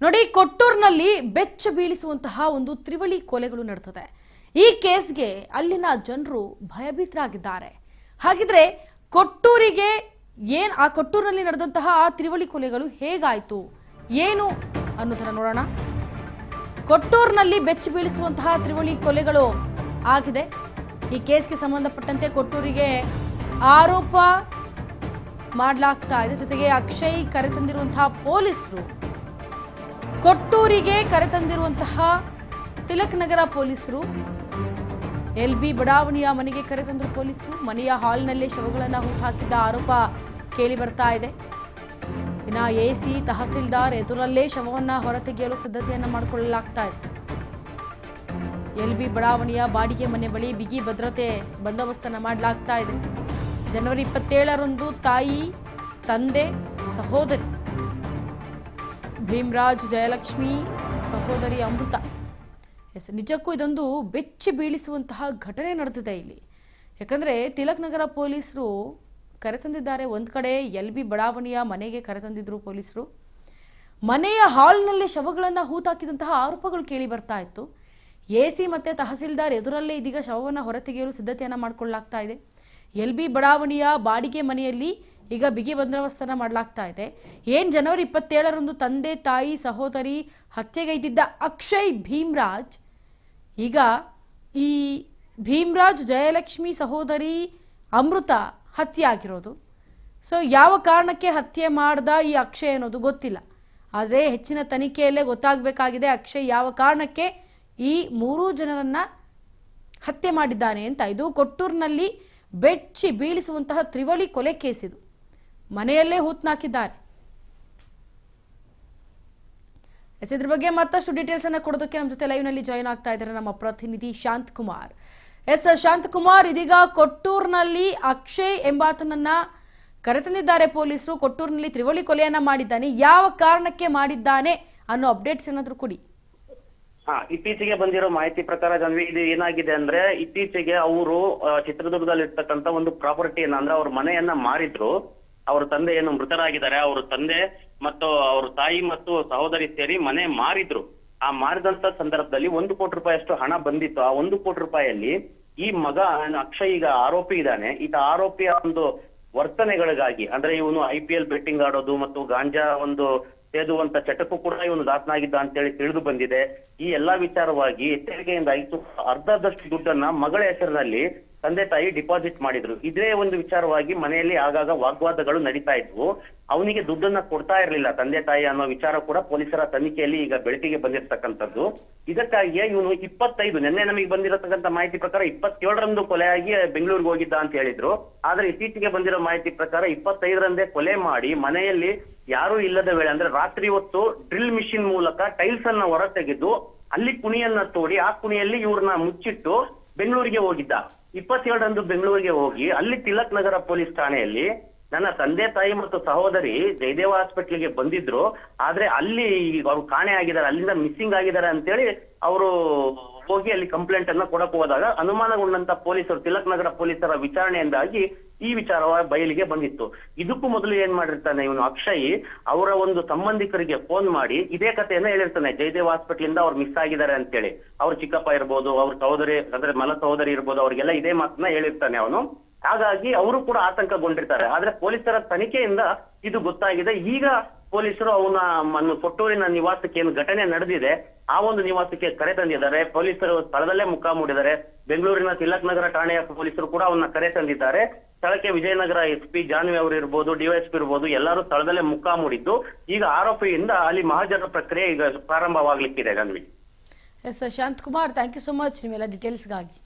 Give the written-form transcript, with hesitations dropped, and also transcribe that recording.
ನೋಡಿ, ಕೊಟ್ಟೂರಿನಲ್ಲಿ ಬೆಚ್ಚ ಬೀಳಿಸುವಂತಹ ಒಂದು ತ್ರಿವಳಿ ಕೊಲೆಗಳು ನಡೆದಿದೆ. ಈ ಕೇಸ್ಗೆ ಅಲ್ಲಿನ ಜನರು ಭಯಭೀತರಾಗಿದ್ದಾರೆ. ಹಾಗಿದ್ರೆ ಕೊಟ್ಟೂರಿಗೆ ಕೊಟ್ಟೂರಿನಲ್ಲಿ ನಡೆದಂತಹ ಆ ತ್ರಿವಳಿ ಕೊಲೆಗಳು ಹೇಗಾಯ್ತು ಏನು ಅನ್ನೋದನ್ನ ನೋಡೋಣ. ಕೊಟ್ಟೂರಿನಲ್ಲಿ ಬೆಚ್ಚ ಬೀಳಿಸುವಂತಹ ತ್ರಿವಳಿ ಕೊಲೆಗಳು ಆಗಿದೆ. ಈ ಕೇಸ್ಗೆ ಸಂಬಂಧಪಟ್ಟಂತೆ ಕೊಟ್ಟೂರಿಗೆ ಆರೋಪ ಮಾಡಲಾಗ್ತಾ ಇದೆ. ಜೊತೆಗೆ ಅಕ್ಷಯ್ ಕರೆತಂದಿರುವಂತಹ ಪೊಲೀಸರು, ಕೊಟ್ಟೂರಿಗೆ ಕರೆತಂದಿರುವಂತಹ ತಿಲಕ್ ನಗರ ಪೊಲೀಸರು, ಎಲ್ಬಿ ಬಡಾವಣೆಯ ಮನೆಗೆ ಕರೆತಂದರು ಪೊಲೀಸರು. ಮನೆಯ ಹಾಲ್ನಲ್ಲೇ ಶವಗಳನ್ನು ಹೂತಾಕಿದ್ದ ಆರೋಪ ಕೇಳಿ ಬರ್ತಾ ಇದೆ. ಇನ್ನು ಎಸಿ ತಹಸೀಲ್ದಾರ್ ಎದುರಲ್ಲೇ ಶವವನ್ನು ಹೊರತೆಗೆಯಲು ಸಿದ್ಧತೆಯನ್ನು ಮಾಡಿಕೊಳ್ಳಲಾಗ್ತಾ ಇದೆ. ಎಲ್ಬಿ ಬಡಾವಣೆಯ ಬಾಡಿಗೆ ಮನೆ ಬಳಿ ಬಿಗಿ ಭದ್ರತೆ ಬಂದೋಬಸ್ತನ್ನು ಮಾಡಲಾಗ್ತಾ ಇದೆ. ಜನವರಿ 27ರಂದು ತಾಯಿ, ತಂದೆ, ಸಹೋದರಿ ಭೀಮರಾಜ್, ಜಯಲಕ್ಷ್ಮಿ, ಸಹೋದರಿ ಅಮೃತ. ನಿಜಕ್ಕೂ ಇದೊಂದು ಬೆಚ್ಚಿ ಬೀಳಿಸುವಂತಹ ಘಟನೆ ನಡೆದಿದೆ ಇಲ್ಲಿ. ಯಾಕಂದರೆ ತಿಲಕ್ ನಗರ ಪೊಲೀಸರು ಕರೆತಂದಿದ್ದಾರೆ. ಒಂದು ಕಡೆ ಎಲ್ಬಿ ಬಡಾವಣೆಯ ಮನೆಗೆ ಕರೆತಂದಿದ್ರು ಪೊಲೀಸರು. ಮನೆಯ ಹಾಲ್ನಲ್ಲಿ ಶವಗಳನ್ನು ಹೂತಾಕಿದಂತಹ ಆರೋಪಗಳು ಕೇಳಿ ಬರ್ತಾ ಇತ್ತು. ಎಸಿ ಮತ್ತು ತಹಸೀಲ್ದಾರ್ ಎದುರಲ್ಲೇ ಇದೀಗ ಶವವನ್ನು ಹೊರತೆಗೆಯಲು ಸಿದ್ಧತೆಯನ್ನು ಮಾಡಿಕೊಳ್ಳಲಾಗ್ತಾ ಇದೆ. ಎಲ್ಬಿ ಬಡಾವಣೆಯ ಬಾಡಿಗೆ ಮನೆಯಲ್ಲಿ ಈಗ ಬಿಗಿ ಬಂದೋಬಸ್ತನ್ನು ಮಾಡಲಾಗ್ತಾ ಇದೆ. ಜನವರಿ 27ರಂದು ತಂದೆ, ತಾಯಿ, ಸಹೋದರಿ ಹತ್ಯೆಗೈದಿದ್ದ ಅಕ್ಷಯ್ ಭೀಮರಾಜ್, ಈಗ ಈ ಭೀಮರಾಜ್, ಜಯಲಕ್ಷ್ಮಿ, ಸಹೋದರಿ ಅಮೃತ ಹತ್ಯೆ ಆಗಿರೋದು. ಸೊ ಯಾವ ಕಾರಣಕ್ಕೆ ಹತ್ಯೆ ಮಾಡ್ದ ಈ ಅಕ್ಷಯ್ ಅನ್ನೋದು ಗೊತ್ತಿಲ್ಲ. ಆದರೆ ಹೆಚ್ಚಿನ ತನಿಖೆಯಲ್ಲೇ ಗೊತ್ತಾಗಬೇಕಾಗಿದೆ ಅಕ್ಷಯ್ ಯಾವ ಕಾರಣಕ್ಕೆ ಈ 3 ಜನರನ್ನ ಹತ್ಯೆ ಮಾಡಿದ್ದಾನೆ ಅಂತ. ಇದು ಕೊಟ್ಟೂರಿನಲ್ಲಿ ಬೆಚ್ಚಿ ಬೀಳಿಸುವಂತಹ ತ್ರಿವಳಿ ಕೊಲೆ ಕೇಸ್. ಇದು ಮನೆಯಲ್ಲೇ ಹೂತ್ನಾಕಿದ್ದಾರೆ. ಇದ್ರ ಬಗ್ಗೆ ಮತ್ತಷ್ಟು ಡೀಟೇಲ್ಸ್ ಅನ್ನ ಕೊಡೋದಕ್ಕೆ ನಮ್ಮ ಜೊತೆ ಲೈವ್ ನಲ್ಲಿ ಜಾಯಿನ್ ಆಗ್ತಾ ಇದ್ದಾರೆ ನಮ್ಮ ಪ್ರತಿನಿಧಿ ಶಾಂತ್ ಕುಮಾರ್. ಶಾಂತ್ ಕುಮಾರ್, ಇದೀಗ ಕೊಟ್ಟೂರಿನಲ್ಲಿ ಅಕ್ಷಯ್ ಎಂಬಾತನನ್ನ ಕರೆತಂದಿದ್ದಾರೆ ಪೊಲೀಸರು. ಕೊಟ್ಟೂರಿನಲ್ಲಿ ತ್ರಿವಳಿ ಕೊಲೆಯನ್ನ ಮಾಡಿದ್ದಾನೆ, ಯಾವ ಕಾರಣಕ್ಕೆ ಮಾಡಿದ್ದಾನೆ ಅನ್ನೋ ಅಪ್ಡೇಟ್ಸ್ ಏನಾದ್ರು ಕೊಡಿ. ಇತ್ತೀಚೆಗೆ ಬಂದಿರೋ ಮಾಹಿತಿ ಪ್ರಕಾರ ಜನವಿ ಇದು ಏನಾಗಿದೆ ಅಂದ್ರೆ, ಇತ್ತೀಚೆಗೆ ಅವರು ಚಿತ್ರದುರ್ಗದಲ್ಲಿ ಇರ್ತಕ್ಕಂತ ಒಂದು ಪ್ರಾಪರ್ಟಿಯನ್ನ ಅಂದ್ರೆ ಅವ್ರ ಮನೆಯನ್ನ ಮಾರಿದ್ರು. ಅವ್ರ ತಂದೆ ಏನು ಮೃತರಾಗಿದ್ದಾರೆ, ಅವ್ರ ತಂದೆ ಮತ್ತು ಅವ್ರ ತಾಯಿ ಮತ್ತು ಸಹೋದರಿ ಸೇರಿ ಮನೆ ಮಾರಿದ್ರು. ಆ ಮಾರಿದಂತ ಸಂದರ್ಭದಲ್ಲಿ 1 ಕೋಟಿ ರೂಪಾಯಿಯಷ್ಟು ಹಣ ಬಂದಿತ್ತು. ಆ 1 ಕೋಟಿ ರೂಪಾಯಿಯಲ್ಲಿ ಈ ಮಗ ಅಕ್ಷಯ್ ಈಗ ಆರೋಪಿ ಇದ್ದಾನೆ. ಈತ ಆರೋಪಿಯ ಒಂದು ವರ್ತನೆಗಳಿಗಾಗಿ ಅಂದ್ರೆ ಇವನು IPL ಬೆಟ್ಟಿಂಗ್ ಆಡೋದು ಮತ್ತು ಗಾಂಜಾ ಒಂದು ಸೇದುವಂತ ಚಟಕ್ಕೂ ಕೂಡ ಇವನು ದಾಸನಾಗಿದ್ದ ಅಂತೇಳಿ ತಿಳಿದು ಬಂದಿದೆ. ಈ ಎಲ್ಲಾ ವಿಚಾರವಾಗಿ ಎಚ್ಚರಿಕೆಯಿಂದ ಅರ್ಧದಷ್ಟು ದುಡ್ಡನ್ನ ಮಗಳ ಹೆಸರಿನಲ್ಲಿ ತಂದೆ ತಾಯಿ ಡಿಪಾಸಿಟ್ ಮಾಡಿದ್ರು. ಇದೇ ಒಂದು ವಿಚಾರವಾಗಿ ಮನೆಯಲ್ಲಿ ಆಗಾಗ ವಾಗ್ವಾದಗಳು ನಡೀತಾ ಇದ್ವು. ಅವನಿಗೆ ದುಡ್ಡನ್ನ ಕೊಡ್ತಾ ಇರ್ಲಿಲ್ಲ ತಂದೆ ತಾಯಿ ಅನ್ನೋ ವಿಚಾರ ಕೂಡ ಪೊಲೀಸರ ತನಿಖೆಯಲ್ಲಿ ಈಗ ಬೆಳಕಿಗೆ ಬಂದಿರತಕ್ಕಂಥದ್ದು. ಇದಕ್ಕಾಗಿಯೇ ಇವನು 25 ನಿನ್ನೆ ನಮಗೆ ಬಂದಿರತಕ್ಕಂಥ ಮಾಹಿತಿ ಪ್ರಕಾರ 27ರಂದು ಕೊಲೆಯಾಗಿ ಬೆಂಗಳೂರಿಗೆ ಹೋಗಿದ್ದ ಅಂತ ಹೇಳಿದ್ರು. ಆದ್ರೆ ಇತ್ತೀಚೆಗೆ ಬಂದಿರೋ ಮಾಹಿತಿ ಪ್ರಕಾರ 25ರಂದೇ ಕೊಲೆ ಮಾಡಿ ಮನೆಯಲ್ಲಿ ಯಾರು ಇಲ್ಲದ ವೇಳೆ ಅಂದ್ರೆ ರಾತ್ರಿ ಹೊತ್ತು ಡ್ರಿಲ್ ಮಿಷಿನ್ ಮೂಲಕ ಟೈಲ್ಸ್ ಅನ್ನ ಹೊರ ತೆಗೆದು ಅಲ್ಲಿ ಕುಣಿಯನ್ನ ತೋಡಿ ಆ ಕುಣಿಯಲ್ಲಿ ಇವ್ರನ್ನ ಮುಚ್ಚಿಟ್ಟು ಬೆಂಗಳೂರಿಗೆ ಹೋಗಿದ್ದ. 27ರಂದು ಬೆಂಗಳೂರಿಗೆ ಹೋಗಿ ಅಲ್ಲಿ ತಿಲಕ್ ನಗರ ಪೊಲೀಸ್ ಠಾಣೆಯಲ್ಲಿ ನನ್ನ ತಂದೆ ತಾಯಿ ಮತ್ತು ಸಹೋದರಿ ಜಯದೇವ ಹಾಸ್ಪಿಟ್ಲಿಗೆ ಬಂದಿದ್ರು. ಆದ್ರೆ ಅಲ್ಲಿ ಅವ್ರು ಕಾಣೆ ಆಗಿದ್ದಾರೆ, ಅಲ್ಲಿಂದ ಮಿಸ್ಸಿಂಗ್ ಆಗಿದ್ದಾರೆ ಅಂತೇಳಿ ಅವರು ಹೋಗಿ ಅಲ್ಲಿ ಕಂಪ್ಲೇಂಟ್ ಅನ್ನ ಕೊಡಕ್ ಹೋದಾಗ ಅನುಮಾನಗೊಂಡಂತ ಪೊಲೀಸರು, ತಿಲಕ್ ನಗರ ಪೊಲೀಸರ ವಿಚಾರಣೆಯಿಂದಾಗಿ ಈ ವಿಚಾರವಾಗಿ ಬಯಲಿಗೆ ಬಂದಿತ್ತು. ಇದಕ್ಕೂ ಮೊದಲು ಏನ್ ಮಾಡಿರ್ತಾನೆ ಇವನು ಅಕ್ಷಯ್, ಅವರ ಒಂದು ಸಂಬಂಧಿಕರಿಗೆ ಫೋನ್ ಮಾಡಿ ಇದೇ ಕಥೆಯನ್ನ ಹೇಳಿರ್ತಾನೆ. ಜಯದೇವ್ ಹಾಸ್ಪಿಟಲ್ ಇಂದ ಅವ್ರು ಮಿಸ್ ಆಗಿದ್ದಾರೆ ಅಂತೇಳಿ. ಅವ್ರ ಚಿಕ್ಕಪ್ಪ ಇರ್ಬೋದು, ಅವ್ರ ಸಹೋದರಿ ಅಂದ್ರೆ ಮಲ ಸಹೋದರಿ ಇರ್ಬೋದು, ಅವ್ರಿಗೆಲ್ಲ ಇದೇ ಮಾತನ್ನ ಹೇಳಿರ್ತಾನೆ ಅವನು. ಹಾಗಾಗಿ ಅವರು ಕೂಡ ಆತಂಕಗೊಂಡಿರ್ತಾರೆ. ಆದ್ರೆ ಪೊಲೀಸರ ತನಿಖೆಯಿಂದ ಇದು ಗೊತ್ತಾಗಿದೆ. ಈಗ ಪೊಲೀಸರು ಅವನ ಕೊಟ್ಟೂರಿನ ನಿವಾಸಕ್ಕೆ ಏನು ಘಟನೆ ನಡೆದಿದೆ ಆ ಒಂದು ನಿವಾಸಕ್ಕೆ ಕರೆ ತಂದಿದ್ದಾರೆ. ಪೊಲೀಸರು ಸ್ಥಳದಲ್ಲೇ ಮುಖಾಮೂಡಿದ್ದಾರೆ. ಬೆಂಗಳೂರಿನ ತಿಲಕ್ ನಗರ ಠಾಣೆಯ ಪೊಲೀಸರು ಕೂಡ ಅವನ್ನ ಕರೆ ತಂದಿದ್ದಾರೆ. ಸ್ಥಳಕ್ಕೆ ವಿಜಯನಗರ SP ಜಾನ್ವಿ ಅವರು ಇರ್ಬೋದು, DYSP ಇರ್ಬೋದು, ಎಲ್ಲರೂ ಸ್ಥಳದಲ್ಲೇ ಮುಖಾಮೂಡಿದ್ದು ಈಗ ಆರೋಪಿಯಿಂದ ಅಲ್ಲಿ ಮಹಾಜರ ಪ್ರಕ್ರಿಯೆ ಈಗ ಪ್ರಾರಂಭವಾಗ್ಲಿಕ್ಕಿದೆ. Janvi. Shanth Kumar, thank you so much ನಿಮ್ಮೆಲ್ಲ ಡೀಟೇಲ್ಸ್ಗಾಗಿ.